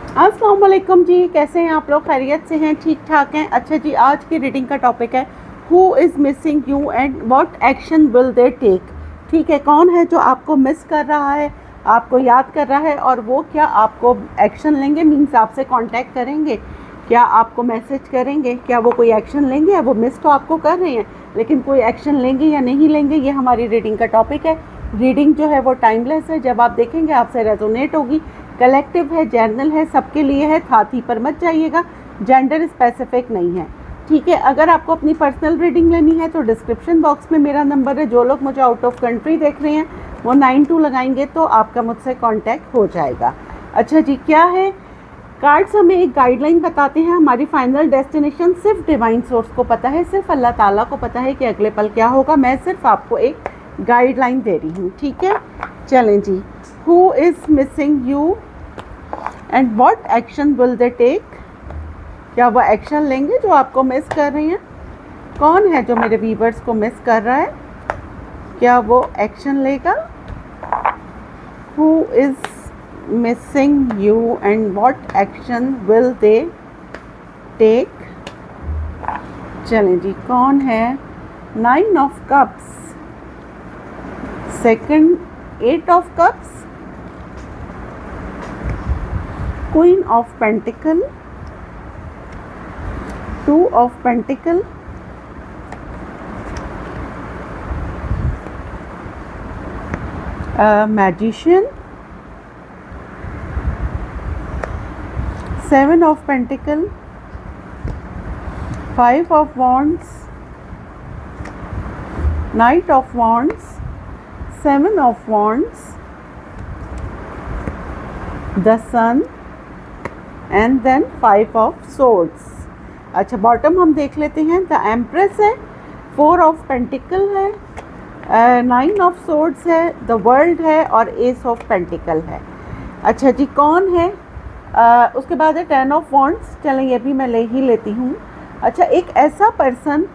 अस्सलाम वालेकुम जी, कैसे हैं आप लोग? खैरियत से हैं? ठीक ठाक हैं? अच्छा जी, आज की रीडिंग का टॉपिक है who is missing you and what action will they take. ठीक है, कौन है जो आपको मिस कर रहा है, आपको याद कर रहा है और वो क्या आपको एक्शन लेंगे, मीन्स आपसे कांटेक्ट करेंगे, क्या आपको मैसेज करेंगे, क्या वो कोई एक्शन लेंगे? या वो मिस तो आपको कर रहे हैं लेकिन कोई एक्शन लेंगे या नहीं लेंगे, ये हमारी रीडिंग का टॉपिक है। रीडिंग जो है वो टाइमलेस है, जब आप देखेंगे आपसे रेजोनेट होगी। कलेक्टिव है, जर्नल है, सबके लिए है, थाती पर मत जाइएगा, जेंडर स्पेसिफिक नहीं है। ठीक है, अगर आपको अपनी पर्सनल रीडिंग लेनी है तो डिस्क्रिप्शन बॉक्स में मेरा नंबर है। जो लोग मुझे आउट ऑफ कंट्री देख रहे हैं वो 92 लगाएंगे तो आपका मुझसे कांटेक्ट हो जाएगा। अच्छा जी, क्या है, कार्ड्स हमें एक गाइडलाइन बताते हैं। हमारी फाइनल डेस्टिनेशन सिर्फ डिवाइन सोर्स को पता है, सिर्फ अल्लाह ताला को पता है कि अगले पल क्या होगा। मैं सिर्फ आपको एक गाइडलाइन दे रही हूँ। ठीक है, चलें जी। Who is missing you and what action will they take. क्या वो एक्शन लेंगे जो आपको मिस कर रहे हैं? कौन है जो मेरे व्यूवर्स को मिस कर रहा है, क्या वो एक्शन लेगा? Who is missing you and what action will they take. चलें जी, कौन है? 9 of cups, second 8 of cups, queen of pentacle, 2 of Pentacle, Magician, 7 of Pentacle, 5 of Wands, Knight of Wands, 7 of Wands, the Sun and then 5 of Swords। अच्छा, bottom हम देख लेते हैं। The empress है, 4 ऑफ पेंटिकल है, 9 of swords है, the world है और एस ऑफ पेंटिकल है। अच्छा जी, कौन है? उसके बाद है 10 ऑफ वॉन्ड्स। चलें, ये भी मैं ले ही लेती हूँ। अच्छा, एक ऐसा पर्सन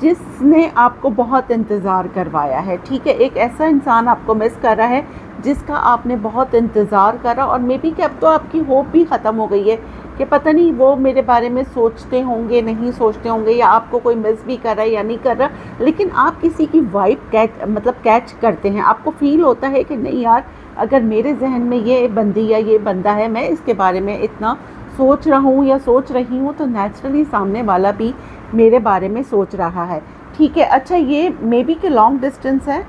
जिसने आपको बहुत इंतज़ार करवाया है। ठीक है, एक ऐसा इंसान आपको मिस कर रहा है जिसका आपने बहुत इंतज़ार करा और मे बी कि अब तो आपकी होप भी ख़त्म हो गई है कि पता नहीं वो मेरे बारे में सोचते होंगे, नहीं सोचते होंगे, या आपको कोई मिस भी कर रहा है या नहीं कर रहा, लेकिन आप किसी की वाइब कैच करते हैं। आपको फील होता है कि नहीं यार, अगर मेरे जहन में ये बंदी या ये बंदा है, मैं इसके बारे में इतना सोच रहा हूँ या सोच रही हूँ, तो नेचुरली सामने वाला भी मेरे बारे में सोच रहा है। ठीक है, अच्छा, ये मे बी कि लॉन्ग डिस्टेंस है,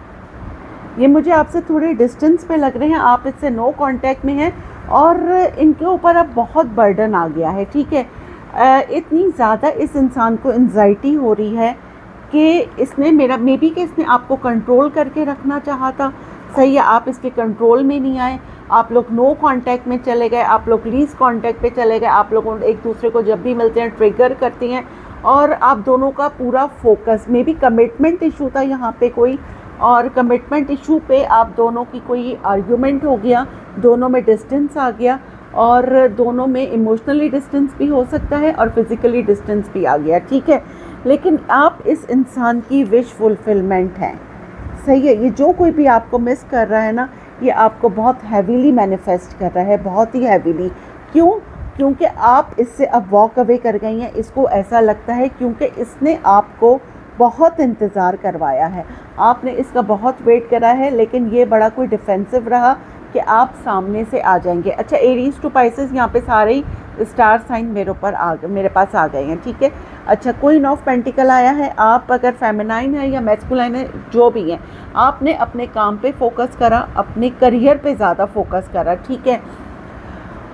ये मुझे आपसे थोड़े डिस्टेंस पे लग रहे हैं, आप इससे नो कांटेक्ट में हैं और इनके ऊपर अब बहुत बर्डन आ गया है। ठीक है, इतनी ज़्यादा इस इंसान को एंजाइटी हो रही है कि इसने मे बी कि इसने आपको कंट्रोल करके रखना चाहा था। सही है, आप इसके कंट्रोल में नहीं आए, आप लोग नो कांटेक्ट में चले गए, आप लोग लीज कांटेक्ट पे चले गए, आप लोग एक दूसरे को जब भी मिलते हैं ट्रिगर करते हैं और आप दोनों का पूरा focus, may be commitment issue था यहाँ पे कोई, और कमिटमेंट इशू पे आप दोनों की कोई आर्ग्यूमेंट हो गया, दोनों में डिस्टेंस आ गया और दोनों में इमोशनली डिस्टेंस भी हो सकता है और फिज़िकली डिस्टेंस भी आ गया। ठीक है, लेकिन आप इस इंसान की विश फुलफिलमेंट हैं। सही है, ये जो कोई भी आपको मिस कर रहा है ना, ये आपको बहुत हैवीली मैनिफेस्ट कर रहा है, बहुत ही हैवीली। क्यों? क्योंकि आप इससे अब वॉक अवे कर गई हैं। इसको ऐसा लगता है क्योंकि इसने आपको बहुत इंतज़ार करवाया है, आपने इसका बहुत वेट करा है, लेकिन ये बड़ा कोई डिफेंसिव रहा कि आप सामने से आ जाएंगे। अच्छा, एरीज टू पाइसेस, यहाँ पे सारे ही स्टार साइन मेरे पास आ गए हैं। ठीक है, अच्छा, क्वीन ऑफ पेंटिकल आया है। आप अगर फेमिनाइन है या मैस्कुलाइन है, जो भी है, आपने अपने काम पे फोकस करा, अपने करियर पे ज़्यादा फोकस करा। ठीक है,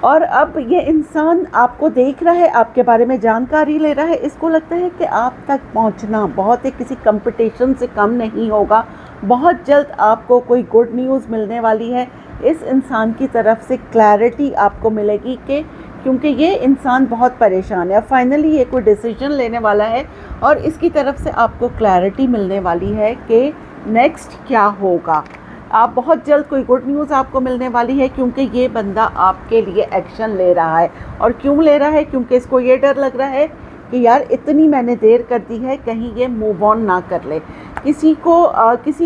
और अब ये इंसान आपको देख रहा है, आपके बारे में जानकारी ले रहा है, इसको लगता है कि आप तक पहुंचना बहुत ही किसी कंपटीशन से कम नहीं होगा। बहुत जल्द आपको कोई गुड न्यूज़ मिलने वाली है। इस इंसान की तरफ से क्लैरिटी आपको मिलेगी कि क्योंकि ये इंसान बहुत परेशान है, फाइनली ये कोई डिसीजन लेने वाला है और इसकी तरफ से आपको क्लैरिटी मिलने वाली है कि नेक्स्ट क्या होगा। आप बहुत जल्द कोई गुड न्यूज़ आपको मिलने वाली है क्योंकि ये बंदा आपके लिए एक्शन ले रहा है। और क्यों ले रहा है? क्योंकि इसको ये डर लग रहा है कि यार इतनी मैंने देर कर दी है, कहीं ये मूव ऑन ना कर ले। किसी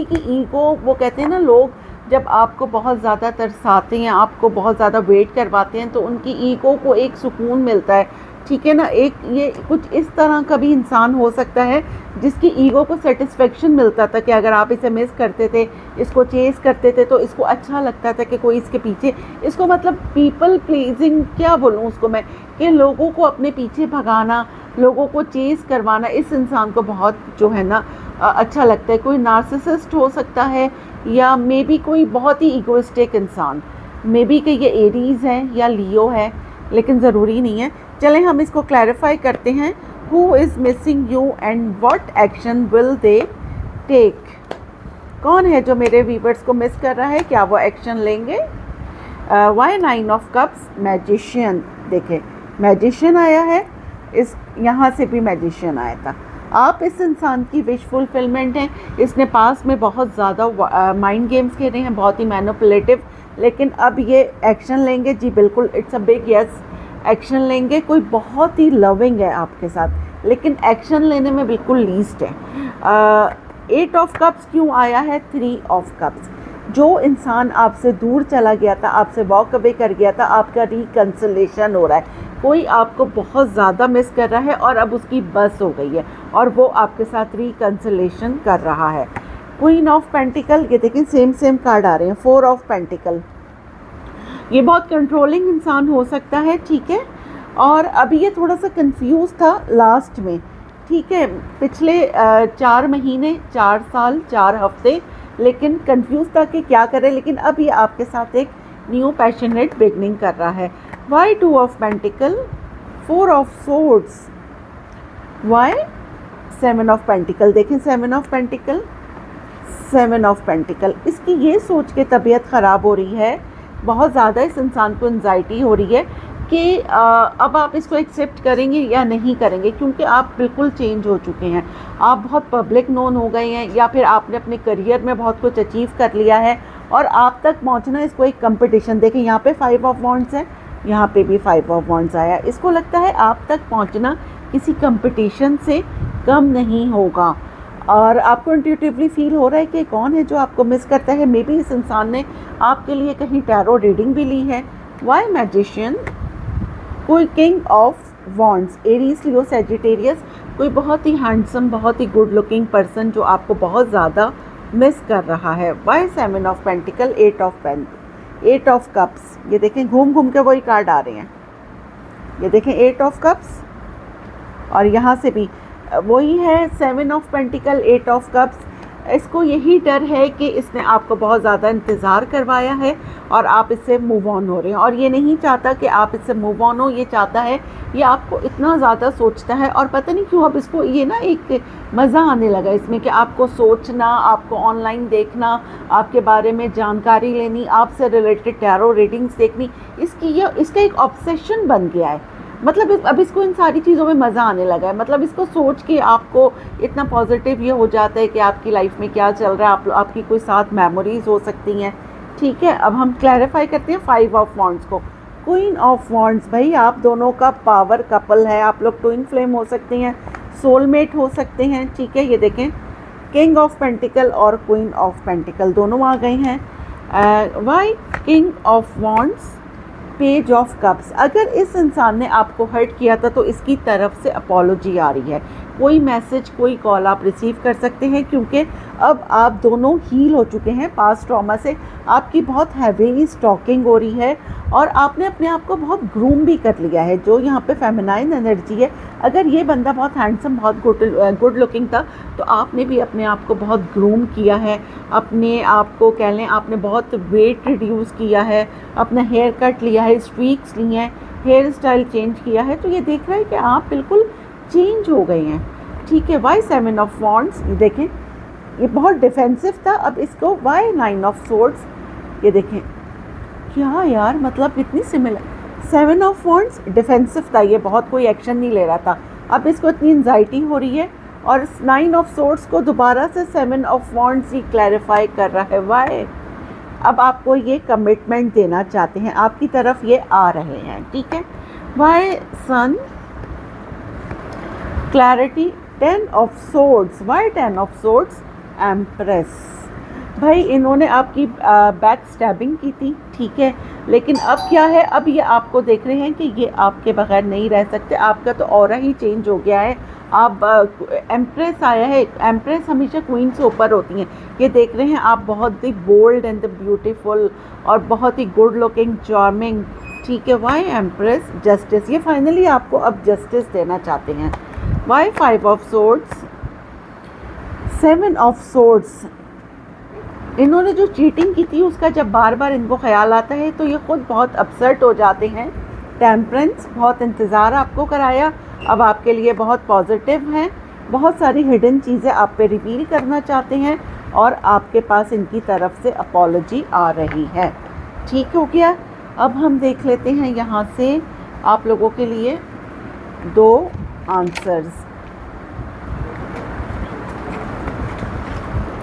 की ईगो, वो कहते हैं ना लोग जब आपको बहुत ज़्यादा तरसाते हैं, आपको बहुत ज़्यादा वेट करवाते हैं, तो उनकी ईगो को एक सुकून मिलता है, ठीक है ना। एक ये कुछ इस तरह का भी इंसान हो सकता है जिसकी ईगो को सेटिस्फेक्शन मिलता था कि अगर आप इसे मिस करते थे, इसको चेस करते थे, तो इसको अच्छा लगता था कि कोई इसके पीछे, इसको मतलब पीपल प्लीजिंग क्या बोलूँ उसको मैं, कि लोगों को अपने पीछे भगाना, लोगों को चेस करवाना, इस इंसान को बहुत जो है ना अच्छा लगता है। कोई नार्सिसिस्ट हो सकता है, या मे बी कोई बहुत ही ईगोइस्टिक इंसान, मे बी कि ये एरीज़ है या लियो है, लेकिन ज़रूरी नहीं है। चलें हम इसको क्लैरिफाई करते हैं। Who is missing you and what action will they take. कौन है जो मेरे व्यूअर्स को मिस कर रहा है, क्या वो एक्शन लेंगे? Why 9 of cups, magician. देखें मैजिशियन आया है, इस यहाँ से भी मैजिशियन आया था। आप इस इंसान की विश फुलफिलमेंट हैं। इसने पास में बहुत ज़्यादा माइंड गेम्स खेले हैं, बहुत ही मैनिपुलेटिव, लेकिन अब ये एक्शन लेंगे जी, बिल्कुल it's a big yes, action लेंगे। कोई बहुत ही लविंग है आपके साथ, लेकिन एक्शन लेने में बिल्कुल लीस्ट है। 8 ऑफ कप्स क्यों आया है? 3 ऑफ कप्स। जो इंसान आपसे दूर चला गया था, आपसे वॉक अवे कर गया था, आपका रिकंसिलेशन हो रहा है। कोई आपको बहुत ज़्यादा मिस कर रहा है और अब उसकी बस हो गई है और वो आपके साथ रिकंसिलेशन कर रहा है। क्वीन ऑफ पेंटिकल, ये देखें सेम कार्ड आ रहे हैं। 4 ऑफ पेंटिकल, ये बहुत कंट्रोलिंग इंसान हो सकता है, ठीक है। और अभी ये थोड़ा सा कंफ्यूज था लास्ट में, ठीक है, पिछले 4 महीने, 4 साल, 4 हफ्ते, लेकिन कंफ्यूज था कि क्या करे। लेकिन अब ये आपके साथ एक न्यू पैशनेट बिगनिंग कर रहा है। Why 2 of pentacle, 4 of swords, why 7 of pentacle. देखें 7 ऑफ पेंटिकल, 7 ऑफ पेंटिकल। इसकी ये सोच के तबीयत ख़राब हो रही है, बहुत ज़्यादा इस इंसान को एंजाइटी हो रही है कि अब आप इसको एक्सेप्ट करेंगे या नहीं करेंगे, क्योंकि आप बिल्कुल चेंज हो चुके हैं। आप बहुत पब्लिक नोन हो गए हैं, या फिर आपने अपने करियर में बहुत कुछ अचीव कर लिया है और आप तक पहुंचना इसको एक कंपटीशन। देखें यहाँ पे 5 ऑफ वॉन्ड्स है, यहाँ पे भी 5 ऑफ वॉन्ड्स आया। इसको लगता है आप तक पहुँचना किसी कंपटीशन से कम नहीं होगा, और आपको इंट्यूटिवली फील हो रहा है कि कौन है जो आपको मिस करता है। मे बी इस इंसान ने आपके लिए कहीं टैरो रीडिंग भी ली है। वाई मैजिशियन, कोई king of wands, Aries, Leo, Sagittarius, कोई बहुत ही हैंडसम, बहुत ही गुड लुकिंग पर्सन जो आपको बहुत ज़्यादा मिस कर रहा है। Why 7 of pentacle, 8 of cups. ये देखें घूम घूम के वही कार्ड आ रहे हैं। ये देखें 8 ऑफ कप्स, और यहाँ से भी वही है 7 ऑफ पेंटिकल, 8 ऑफ कप्स। इसको यही डर है कि इसने आपको बहुत ज़्यादा इंतज़ार करवाया है और आप इससे मूव ऑन हो रहे हैं, और ये नहीं चाहता कि आप इससे मूव ऑन हो। ये चाहता है, ये आपको इतना ज़्यादा सोचता है, और पता नहीं क्यों अब इसको ये ना एक मज़ा आने लगा इसमें कि आपको सोचना, आपको ऑनलाइन देखना, आपके बारे में जानकारी लेनी, आपसे रिलेटेड टैरो रीडिंग्स देखनी, इसका एक ऑब्सेशन बन गया है। मतलब अब इसको इन सारी चीज़ों में मज़ा आने लगा है। मतलब इसको सोच के आपको इतना पॉजिटिव ये हो जाता है कि आपकी लाइफ में क्या चल रहा है, आपकी कोई साथ मेमोरीज हो सकती हैं, ठीक है। अब हम क्लैरिफाई करते हैं 5 ऑफ वॉन्ड्स को। क्वीन ऑफ वॉन्ड्स, भाई आप दोनों का पावर कपल है, आप लोग ट्विन फ्लेम हो सकते हैं, सोलमेट हो सकते हैं, ठीक है। ये देखें किंग ऑफ पेंटिकल और क्वीन ऑफ पेंटिकल दोनों आ गए हैं। Why king of wands, page of cups. अगर इस इंसान ने आपको हर्ट किया था तो इसकी तरफ से अपॉलोजी आ रही है। कोई मैसेज, कोई कॉल आप रिसीव कर सकते हैं, क्योंकि अब आप दोनों हील हो चुके हैं पास्ट ट्रॉमा से। आपकी बहुत हैवी स्टॉकिंग हो रही है और आपने अपने आप को बहुत ग्रूम भी कर लिया है, जो यहाँ पे फेमिनाइन एनर्जी है। अगर ये बंदा बहुत हैंडसम, बहुत गुड लुकिंग था, तो आपने भी अपने आप को बहुत ग्रूम किया है। अपने आप को कह लें आपने बहुत वेट रिड्यूस किया है, अपना हेयर कट लिया है, स्ट्रीक्स ली हैं, हेयर स्टाइल चेंज किया है। तो ये देख रहा है कि आप बिल्कुल चेंज हो गए हैं, ठीक है। वाई 7 ऑफ वॉन्ड्स, ये देखें ये बहुत डिफेंसिव था, अब इसको वाई 9 ऑफ सोर्ड्स। ये देखें क्या यार, मतलब इतनी सिमिलर। 7 ऑफ वॉन्ड्स डिफेंसिव था, ये बहुत कोई एक्शन नहीं ले रहा था। अब इसको इतनी एंजाइटी हो रही है, और 9 ऑफ सोर्ड्स को दोबारा से 7 ऑफ वॉन्ड्स ही क्लैरिफाई कर रहा है। वाई, अब आपको ये कमिटमेंट देना चाहते हैं, आपकी तरफ ये आ रहे हैं, ठीक है। Why sun, clarity, 10 of swords. Why 10 of swords, empress. भाई इन्होंने आपकी बैक स्टैबिंग की थी, ठीक है, लेकिन अब क्या है, अब ये आपको देख रहे हैं कि ये आपके बगैर नहीं रह सकते, आपका तो ऑरा ही चेंज हो गया है। आप एम्प्रेस आया है, एम्प्रेस हमेशा क्वीन से ऊपर होती हैं। ये देख रहे हैं आप बहुत ही बोल्ड एंड ब्यूटीफुल और बहुत ही गुड लुकिंग, चार्मिंग, ठीक है। वाई एम्प्रेस, जस्टिस, ये फाइनली आपको अब जस्टिस देना चाहते हैं। Why 5 of swords, 7 of swords, इन्होंने जो चीटिंग की थी उसका जब बार बार इनको ख्याल आता है तो ये ख़ुद बहुत अपसेट हो जाते हैं। टेम्परेंस, बहुत इंतज़ार आपको कराया, अब आपके लिए बहुत पॉजिटिव हैं, बहुत सारी हिडन चीज़ें आप पे रिवील करना चाहते हैं और आपके पास इनकी तरफ से अपॉलॉजी आ रही है। ठीक हो गया। अब हम देख लेते हैं यहाँ से आप लोगों के लिए 2 आंसर्स।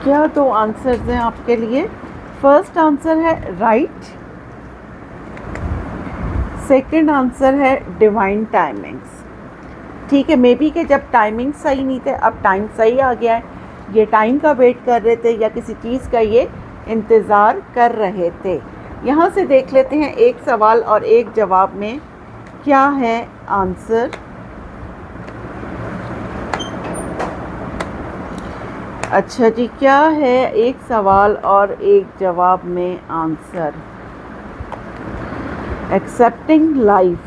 क्या 2 आंसर्स हैं आपके लिए? फर्स्ट आंसर है राइट, सेकंड आंसर है डिवाइन टाइमिंग्स। ठीक है, मे बी कि जब टाइमिंग सही नहीं थे, अब टाइम सही आ गया है। ये टाइम का वेट कर रहे थे या किसी चीज़ का ये इंतज़ार कर रहे थे। यहाँ से देख लेते हैं एक सवाल और एक जवाब में क्या है आंसर। अच्छा जी, क्या है एक सवाल और एक जवाब में आंसर? एक्सेप्टिंग लाइफ,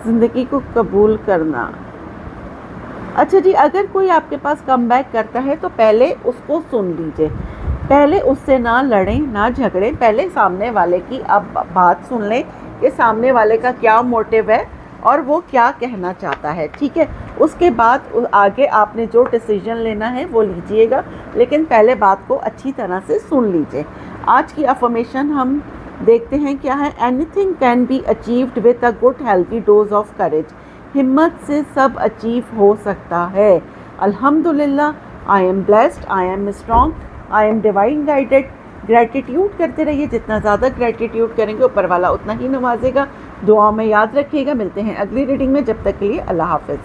ज़िंदगी को कबूल करना। अच्छा जी, अगर कोई आपके पास कम बैक करता है तो पहले उसको सुन लीजिए, पहले उससे ना लड़ें ना झगड़ें, पहले सामने वाले की आप बात सुन लें कि सामने वाले का क्या मोटिव है और वो क्या कहना चाहता है, ठीक है। उसके बाद आगे आपने जो डिसीजन लेना है वो लीजिएगा, लेकिन पहले बात को अच्छी तरह से सुन लीजिए। आज की अफर्मेशन हम देखते हैं क्या है। Anything can be achieved with a good healthy dose of courage. हिम्मत से सब अचीव हो सकता है। अल्हम्दुलिल्लाह, I am blessed, I am strong, I am divine guided. Gratitude करते रहिए, जितना ज़्यादा ग्रैटिट्यूड करेंगे ऊपर वाला उतना ही नवाजेगा। दुआ में याद रखिएगा। मिलते हैं अगली रीडिंग में, जब तक के लिए अल्लाह हाफ़िज़।